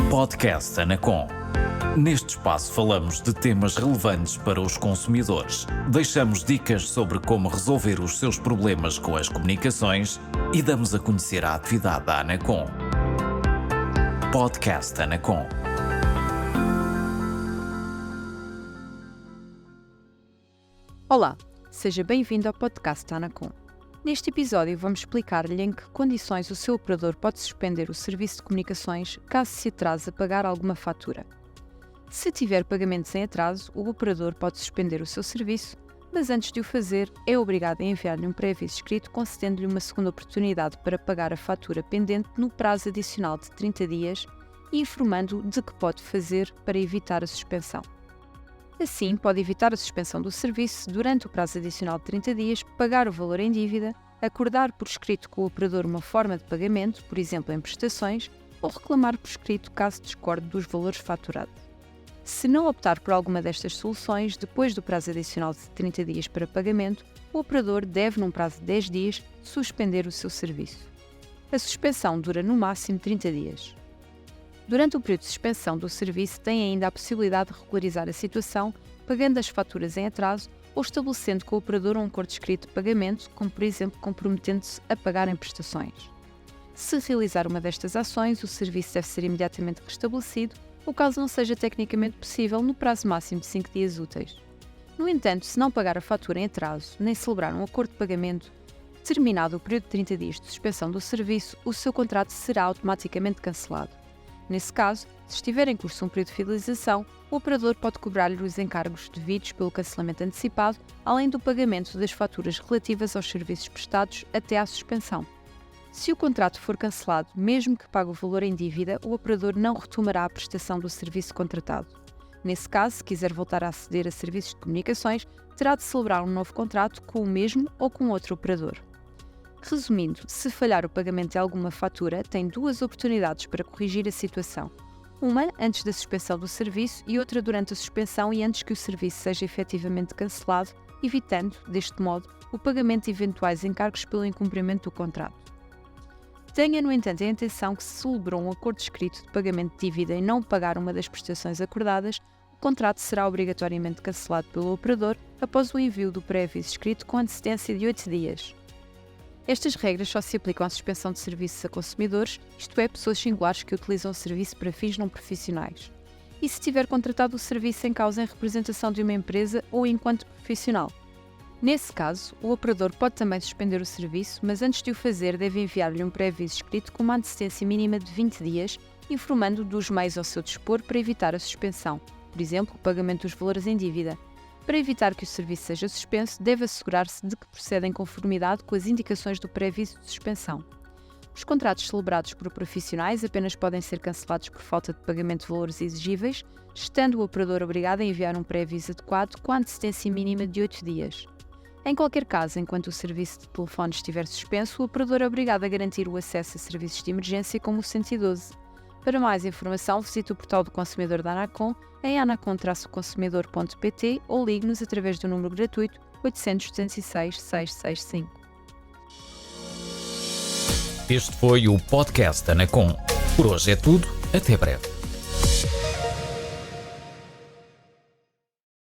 Podcast Anacom. Neste espaço falamos de temas relevantes para os consumidores. Deixamos dicas sobre como resolver os seus problemas com as comunicações e damos a conhecer a atividade da Anacom. Podcast Anacom. Olá, seja bem-vindo ao podcast da Anacom. Neste episódio vamos explicar-lhe em que condições o seu operador pode suspender o serviço de comunicações caso se atrase a pagar alguma fatura. Se tiver pagamentos em atraso, o operador pode suspender o seu serviço, mas antes de o fazer é obrigado a enviar-lhe um pré-aviso escrito concedendo-lhe uma segunda oportunidade para pagar a fatura pendente no prazo adicional de 30 dias e informando de que pode fazer para evitar a suspensão. Assim, pode evitar a suspensão do serviço durante o prazo adicional de 30 dias, pagar o valor em dívida, acordar por escrito com o operador uma forma de pagamento, por exemplo em prestações, ou reclamar por escrito caso discorde dos valores faturados. Se não optar por alguma destas soluções, depois do prazo adicional de 30 dias para pagamento, o operador deve, num prazo de 10 dias, suspender o seu serviço. A suspensão dura no máximo 30 dias. Durante o período de suspensão do serviço, tem ainda a possibilidade de regularizar a situação, pagando as faturas em atraso ou estabelecendo com o operador um acordo escrito de pagamento, como por exemplo comprometendo-se a pagar em prestações. Se realizar uma destas ações, o serviço deve ser imediatamente restabelecido, ou caso não seja tecnicamente possível, no prazo máximo de 5 dias úteis. No entanto, se não pagar a fatura em atraso, nem celebrar um acordo de pagamento, terminado o período de 30 dias de suspensão do serviço, o seu contrato será automaticamente cancelado. Nesse caso, se estiver em curso um período de fidelização, o operador pode cobrar-lhe os encargos devidos pelo cancelamento antecipado, além do pagamento das faturas relativas aos serviços prestados até à suspensão. Se o contrato for cancelado, mesmo que pague o valor em dívida, o operador não retomará a prestação do serviço contratado. Nesse caso, se quiser voltar a aceder a serviços de comunicações, terá de celebrar um novo contrato com o mesmo ou com outro operador. Resumindo, se falhar o pagamento de alguma fatura, tem duas oportunidades para corrigir a situação. Uma antes da suspensão do serviço e outra durante a suspensão e antes que o serviço seja efetivamente cancelado, evitando, deste modo, o pagamento de eventuais encargos pelo incumprimento do contrato. Tenha, no entanto, em atenção que se celebrou um acordo escrito de pagamento de dívida e não pagar uma das prestações acordadas, o contrato será obrigatoriamente cancelado pelo operador após o envio do pré-aviso escrito com antecedência de 8 dias. Estas regras só se aplicam à suspensão de serviços a consumidores, isto é, pessoas singulares que utilizam o serviço para fins não profissionais. E se tiver contratado o serviço em causa em representação de uma empresa ou enquanto profissional. Nesse caso, o operador pode também suspender o serviço, mas antes de o fazer deve enviar-lhe um pré-aviso escrito com uma antecedência mínima de 20 dias, informando dos meios ao seu dispor para evitar a suspensão, por exemplo, o pagamento dos valores em dívida. Para evitar que o serviço seja suspenso, deve assegurar-se de que procede em conformidade com as indicações do pré-aviso de suspensão. Os contratos celebrados por profissionais apenas podem ser cancelados por falta de pagamento de valores exigíveis, estando o operador obrigado a enviar um pré-aviso adequado com a antecedência mínima de 8 dias. Em qualquer caso, enquanto o serviço de telefone estiver suspenso, o operador é obrigado a garantir o acesso a serviços de emergência como o 112. Para mais informação, visite o portal do consumidor da Anacom em anacom-consumidor.pt ou ligue-nos através do número gratuito 800 206 665. Este foi o Podcast Anacom. Por hoje é tudo. Até breve.